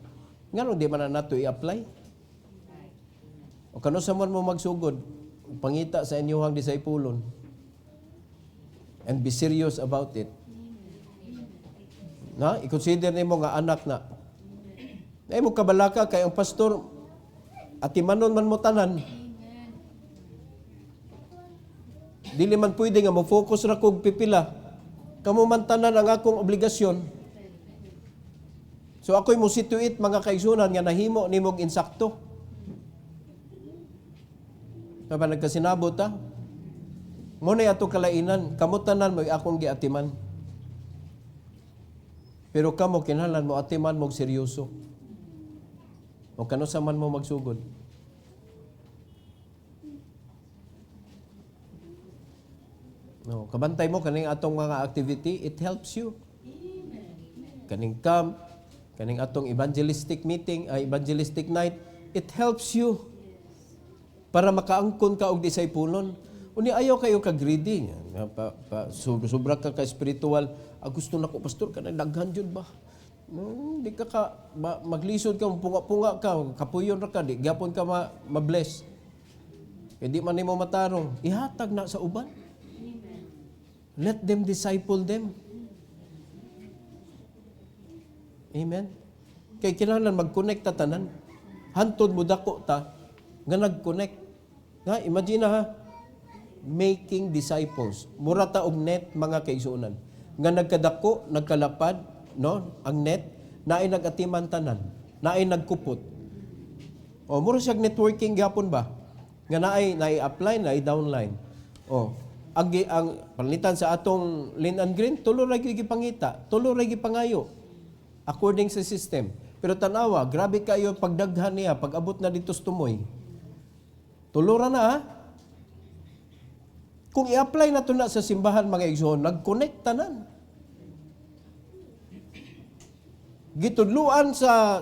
Ngano di man nato i-apply? O kano sa man mo magsugod, pangita sa inyong disipulon. And be serious about it. Na, i-consider nimo nga anak na. Ay mo kabalaka kay ang pastor atimanon man mo tanan. Dili man pwede nga mo-focus ra kog pipila. Kamo man tanan ang akong obligasyon. So ako'y mo situate mga kaigsunan nga nahimo nimog insakto. Kaya nagkasinabot ta. Muna ato kalainan, kamo tanan mo akong giatiman. Pero kamo kinahanglan mo atiman mo seryoso. O kano sa man mo magsugod. No, kabantay mo kaning atong mga activity, it helps you. Kaning camp, kaning atong evangelistic meeting, evangelistic night, it helps you para makaangkon ka og disipulon. Uni ayaw kayo ka greedy, sobra ka spiritual. Gusto nako pastor kanang daghan jud ba? Di ka maglisod ka, punga-punga ka, kapuyon ra ka, di gyapon ka ma-bless. Kaya di man nimo matarong, ihatag na sa uban. Let them disciple them. Amen? Kaya kinahanglan mag-connect ta tanan. Hantod mo dako ta, nga nag-connect. Ha? Imagine ha, making disciples. Mura ta og net mga kaigsuonan. Nga nagkadako, nagkalapad, no? Ang net, naay nag-atiman tanan, naay nagkupot. O, mura siyag networking gyapon ba? Nga naay upline, naay downline. O, ang palitan sa atong lean and green, tulo ra gyud gipangita, tulo ra gyud pangayo according sa system. Pero tanawa, grabe kayo pagdaghan niya, pag abot na dito sa tumoy. Tulo ra na ha? Kung i-apply na ito na sa simbahan mga igsoon, nag-connect tanan. Gitudluan sa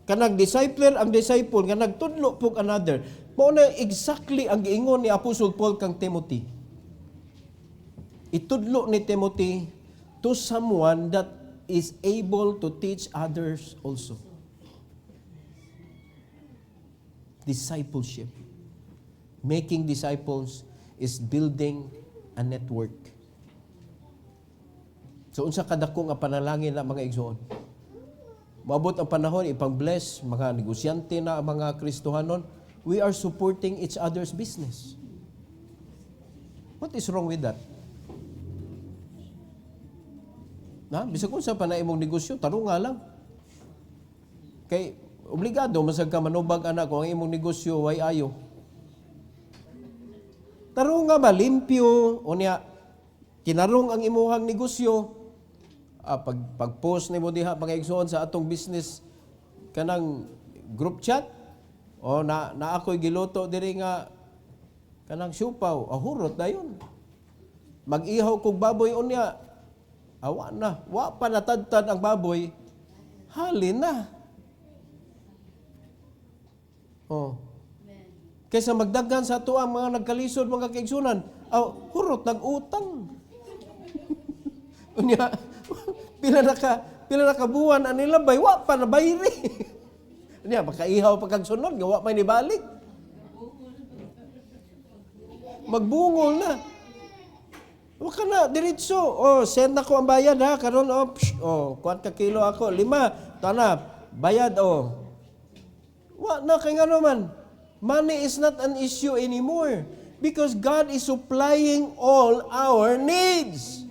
kanang discipler, ang disciple, nga nagtudlo po another. Mao na exactly ang giingon ni Apostle Paul kang Timothy. Itudlo ni Timothy to someone that is able to teach others also. Discipleship. Making disciples is building a network. So unsa kadako nga panalangin na mga igsoon? Maabot ang panahon ipang-bless mga negosyante na ang mga Kristohanon, we are supporting each other's business. What is wrong with that? Na, bisag kung sa pa na imong negosyo, taro nga lang. Kay obligado masag ka manubag anak kung ang imong negosyo way ayo. Taro nga ba limpyo unya kinarong ang imuhang negosyo. Pag-post ni mo diha pag-igsoon sa atong business kanang group chat o na ako'y giluto diri nga kanang siupaw, hurot dayon. Mag-ihaw kog baboy unya. Awa na, wa pa natadtad ang baboy. Halin na. Oh. Kaysa magdaghan sa ato ang mga nagkalisod mga kaigsunan, hurot nag-utang. Unya pila na ka buwan ang nilabay, wa pa na bayri. Niya, makaihaw pagkagsunod, wa pa nibalik. Magbungol na. Waka na, diretso. Send ako ang bayad ha. Karon, kuwan ka kilo ako. 5. Tana, bayad Wa na, kay nga naman. Money is not an issue anymore. Because God is supplying all our needs.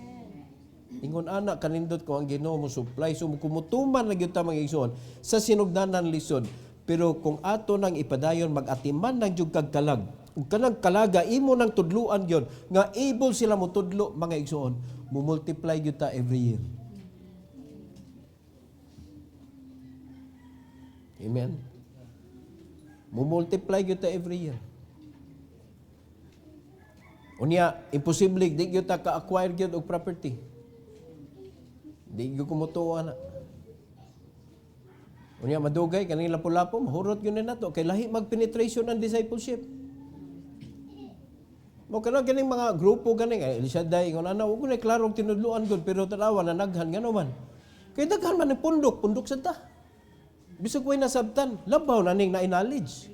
Ingon anak kanindot ko ang Ginoo mo supply so kumutuman na gyud ta mga igsoon sa sinugdanan lisod pero kung ato nang ipadayon magatiman ng jud kag kalag ug kanang kalaga imo nang tudluan gyud nga able sila mo tudlo mga igsoon mo multiply gyud ta every year. Amen. Mo multiply gyud ta every year. Unya imposible di gyud ta ka-acquire gyud og property. Di ko kumutuwa na. Unya madugay kaning lapu-lapo mahurot gyud na nato kay lahi mag-penetration ang discipleship. Mo kana ganing mga grupo ganing Elishaday ngon ana ug na klaro tinudluan gud pero tanawa na naghan ngano man. Kay daghan man ni pundok sa ta. Bisag way nasabtan, labaw na ning na-knowledge.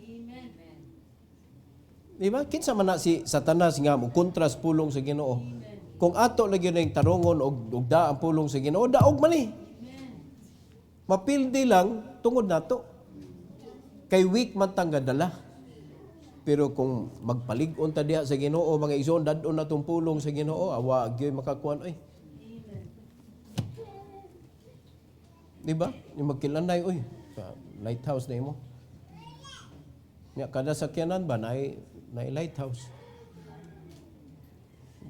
Diba? Kinsa man na si Satanas nga mo kontras pulong sa Ginoo. Kung ato lagi na yung tarungon o da ang pulong sa Ginoo, daog man eh. Mapildi lang, tungod nato. Kay weak man tang gadala. Pero kung magpalig-on ta diha sa Ginoo, mga igsoon, dadon na tong pulong sa Ginoo, awa, agyoy makakuan, ay. Diba? Yung magkilanay, oy, lighthouse na mo. Kada sakyanan ba, na lighthouse.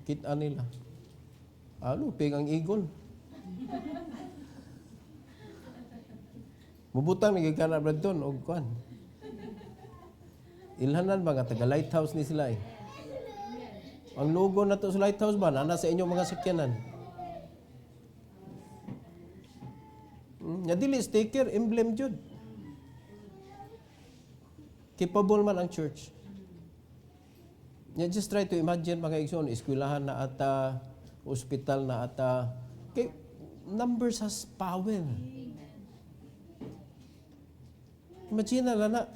Kita nila. Luping ang igol. Mubutang nagigana brad doon, o kuan. Ilhanan ba nga, taga-lighthouse ni sila eh. Ang logo na to sa lighthouse ba, nana sa inyong mga sakyanan. Dili sticker, emblem jud. Capable man ang church. Just try to imagine mga igsoon, eskwelahan na ata, hospital na ata. Okay, numbers has power. Imagine na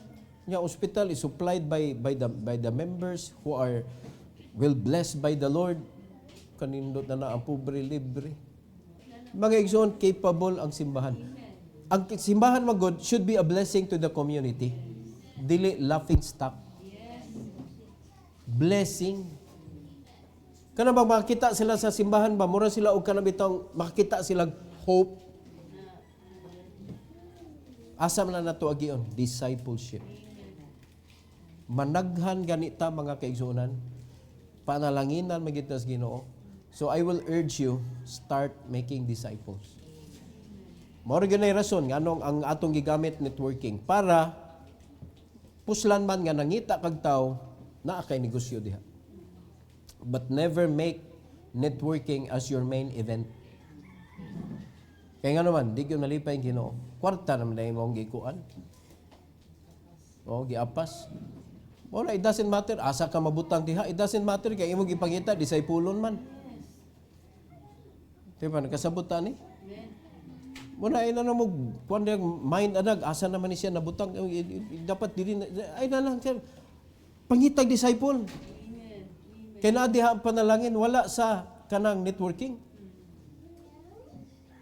yung hospital is supplied by the members who are well blessed by the Lord. Kanindot na ang pobre libre. Mga igsoon, capable ang simbahan. Ang simbahan magod should be a blessing to the community. Dili laughing stock. Blessing. Kana ba makita sila sa simbahan ba? Mura sila o kana bitang makita silang hope. Asa man na nato agion? Discipleship. Managhan ganita mga kaigsunan. Panalanginan magitas Ginoo. So I will urge you, start making disciples. Mao gyud rason nganong ang atong gigamit networking para puslan man nga nangita kag tawo naa kay negosyo diha. But never make networking as your main event. Kaya nga naman, di yun nalipay yung Ginoo. Kwarta naman na yung mong gikuan. Giapas. Wala, it doesn't matter. Asa ka mabutang diha. It doesn't matter. Kaya imong ipangita, disipulon man. Diba, nagkasabutan eh? Muna ay na mo kuan mind adag asa naman ni siya nabutang dapat dili ay na lang siya pangitag disciple. Kay naa diha ang panalangin wala sa kanang networking.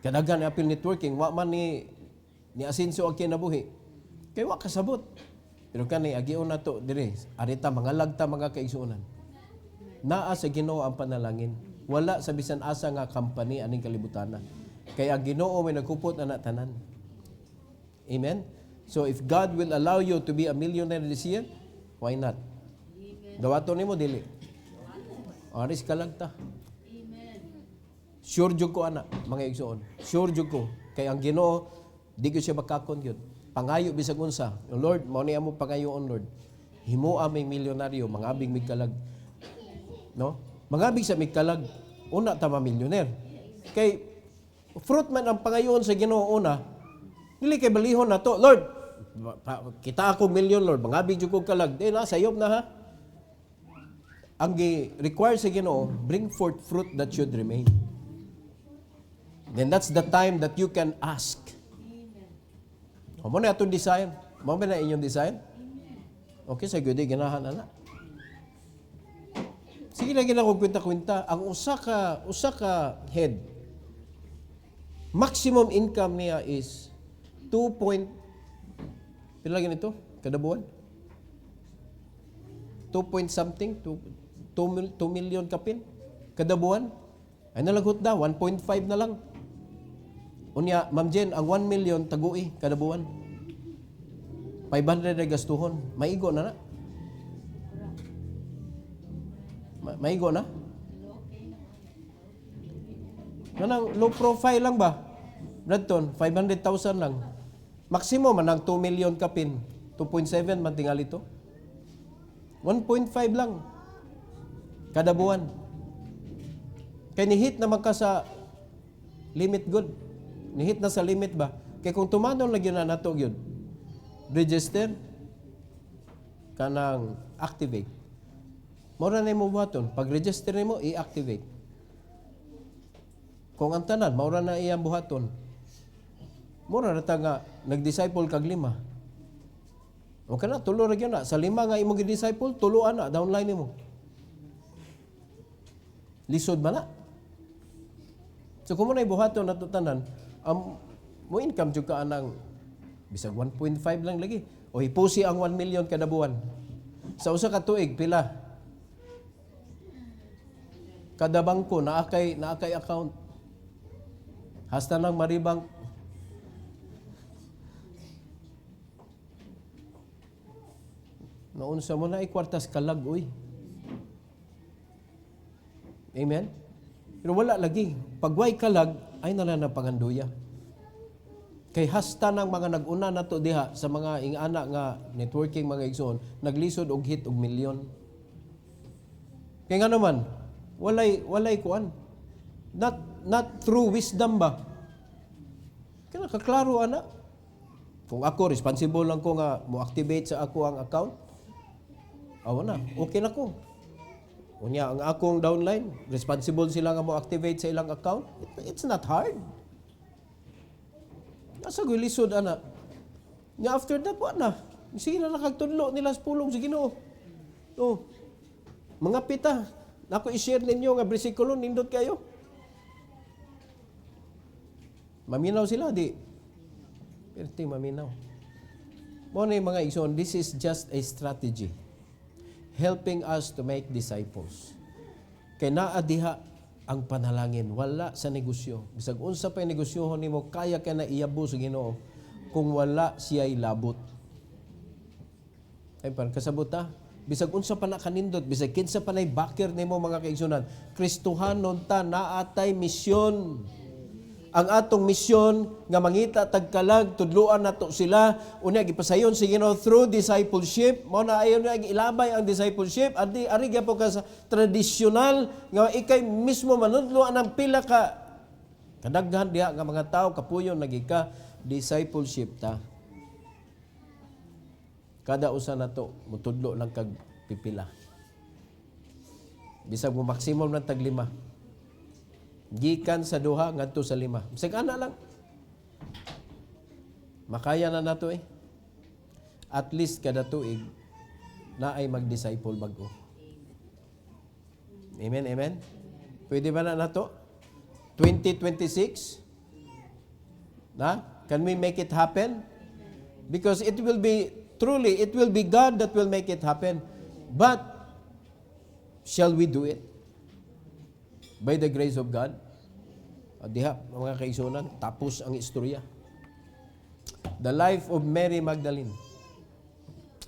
Kadagan apil networking wa man ni Asencio ang kinabuhi. Kay wa kasabot. Pero kani agion nato diri arita mga lagta mga kaigsuonan. Naa sa Ginoo ang panalangin. Wala sa bisan asa nga company aning kalibutana. Kaya Ginoo may nagkupot na tanan. Amen? So if God will allow you to be a millionaire this year, why not? Dawato nimo dili. Aris ka lang ta. Sure jud ko ana, mga igsoon. Sure jud ko. Kay ang Ginoo di ko siya makakon gyud. Pangayo bisag unsa. Lord, mao ni amo pangayoon Lord. Himua may milyonaryo, mangabig mig kalag. No? Mangabig sa mig kalag. Una ta ma-millionaire. Kay fruit man ang pangayoon sa Ginoo una, dili kay balihon na to, Lord, kita ako million, Lord, mangabig jud ko kalag. Di na, sayop na ha. Ang require sa Ginoo, bring forth fruit that should remain. Then that's the time that you can ask. Mo na atong design. Mo ba na inyong design? Okay, sa gudi ganahan ana. Sige na ginako kwenta-kwenta. Ang usa ka head, maximum income niya is 2 point, pila lagi nito? Kada buwan? 2 point something? 2 million kapin? Kada buwan? Ay nalagot na, 1.5 na lang. Unya, Ma'am Jen, ang 1 million tagui kada buwan. 500 na gastuhon. Maigo na na? Maigo na? Manang low profile lang ba? Bradton, 500,000 lang. Maximum manang 2 million kapin. 2.7 man tingali to. 1.5 lang. Kada buwan. Kaya nihit naman ka sa limit good. Nihit na sa limit ba? Kaya kung tumanong lagi na nato yun, register, kanang activate. Mura na mo buhaton. Pag-register mo, i-activate. Kung ang tanan, maura na iyang buhaton. Mura na ta nga, nag-disciple kag 5. O ka na, tulo ra na. Sa 5 nga imong gi-disciple, tuloan na, downline mo. Lisod ba na? So kung mo na ibuhaton na tanan, mo income jud ka anang bisag 1.5 lang lagi. O hipusi ang 1 million kada buwan. Sa usa ka tuig, pila? Kada bangko, naakay account. Hasta nang maribang naunsa mo na kwartas kalag, uy. Amen? Pero wala lagi. Pagway kalag, ay nalang na panganduya. Kay hasta ng mga nag-una na to diha sa mga ingana nga networking mga igsoon, naglisod og hit og milyon. Kaya nga naman, walay kuan. Not through wisdom ba? Kaya nakaklaro ana. Kung ako, responsible lang ko nga mo-activate sa ako ang account, awa na, okay na ko. Unya, ang akong downline, responsible sila nga mo-activate sa ilang account, it's not hard. Nasa gulisod, ana. Nga after that, na. Sige na nakagtudlo nila sa pulong sa Ginoo. Oh, mga pita, ako i-share ninyo nga bersikulo, nindot kayo. Maminaw sila, di. Pero maminaw. Muna yung mga igsoon, this is just a strategy helping us to make disciples. Kay naa diha ang panalangin, wala sa negosyo. Bisag unsa pa negosyohon nimo, kaya ka na iyabo sa Ginoo kung wala siya'y labot. Ay pan kasabot ta, bisag unsa pa na kanindot, bisag kinsa pa nay backer nimo mga kaigsunan, Kristohanon ta naatay misyon. Ang atong misyon nga mangita tagkalag tudluan nato sila unya gipasayon si Ginoo through discipleship. Mao na ayon nga ilabay ang discipleship ari gyapon ka sa tradisyonal nga ikay mismo manudloan ang pila ka kadaghan diha nga mga tawo kapuyon nagika discipleship ta. Kada usa nato mutudlo lang kag pipila. Bisag mo maximum ng tag 5. Gikan sa 2 ngadto sa 5. Bisag ana lang. Makaya na nato At least kada tuig na ay mag-disciple bago. Amen, amen. Pwede ba na nato? 2026? Can we make it happen? Because it will be God that will make it happen. But shall we do it? By the grace of God? Diha, mga kaisunan, tapos ang istorya. The life of Mary Magdalene.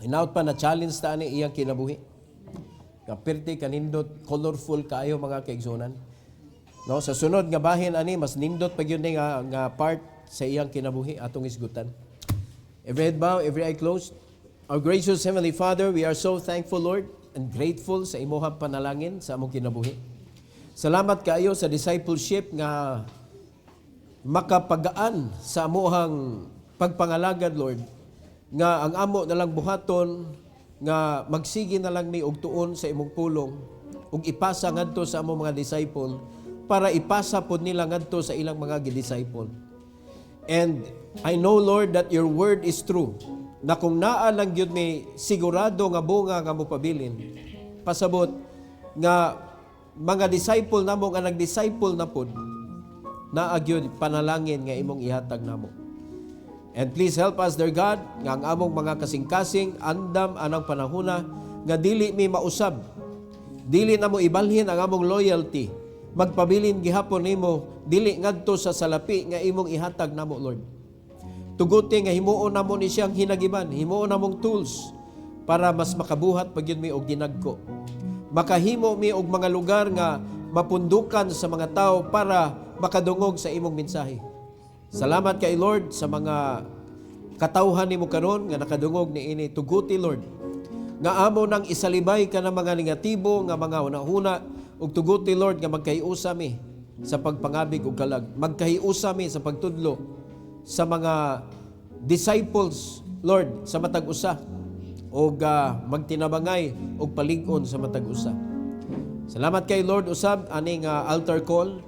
Inaut pa na challenge ta ni iyang kinabuhi. Kapirti kanindot, colorful kaayo mga kaigsunan. No, sa sunod nga bahin ani mas nindot pag yun nga part sa iyang kinabuhi atong isgutan. Every head bow, every eye closed. Our gracious Heavenly Father, we are so thankful, Lord, and grateful sa imong panalangin sa among kinabuhi. Salamat kaayo sa discipleship nga makapagaan sa amuhang pagpangalagad, Lord, nga ang amo na lang buhaton nga magsigi na lang mi og tuon sa imong pulong ug ipasa ngadto sa among mga disciple para ipasa pod nila ngadto sa ilang mga disciple. And I know, Lord, that your word is true. Na kung naa lang gyud may sigurado nga bunga nga mopabilin, pasabot nga mga disciple namo nga nag-disciple na pod, naa gyud panalangin nga imong ihatag namo. And please help us, dear God, nga ang among mga kasing-kasing andam anang panahuna nga dili mi mausab. Dili na mo ibalhin ang among loyalty. Magpabilin gihapon nimo dili ngadto sa salapi nga imong ihatag namo, Lord. Tuguti nga himuon namo ni siyang hinagiban, himuon namong tools para mas makabuhat pagyud mi og ginagko. Makahimo mi og mga lugar nga mapundukan sa mga tao para makadungog sa imong mensahe. Salamat kay Lord sa mga katawhan nimo karon nga nakadungog niini. Tuguti, Lord, nga amo nang isalibay ka ng mga negatibo nga mga hunahuna ug tuguti, Lord, nga magkahiusa mi sa pagpangabig ug kalag. Magkahiusa mi sa pagtudlo sa mga disciples, Lord, sa matag usa ug magtinabangay ug palig-on sa matag usa. Salamat kay Lord usab aning altar call.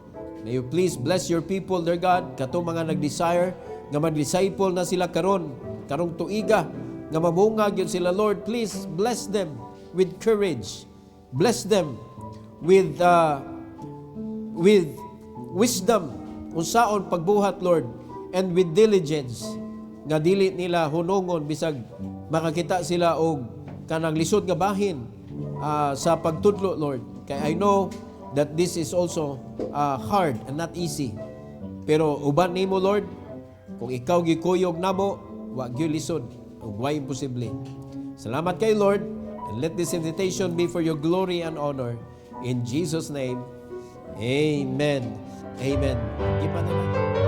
May you please bless your people, dear God, katong mga nag-desire nga mag-disciple na sila karong tuiga nga mamunga gyud sila, Lord. Please bless them with courage. Bless them with wisdom unsaon pagbuhat, Lord, and with diligence nga dili nila hunongon bisag makakita sila og kanang lisod nga bahin sa pagtudlo, Lord. Kay I know that this is also hard and not easy. Pero uban nimo, Lord, kung ikaw gikuyog namo, wa gyud lisod ug wa imposible. Salamat kay Lord, and let this invitation be for your glory and honor. In Jesus' name, amen. Amen. Ipanalangin.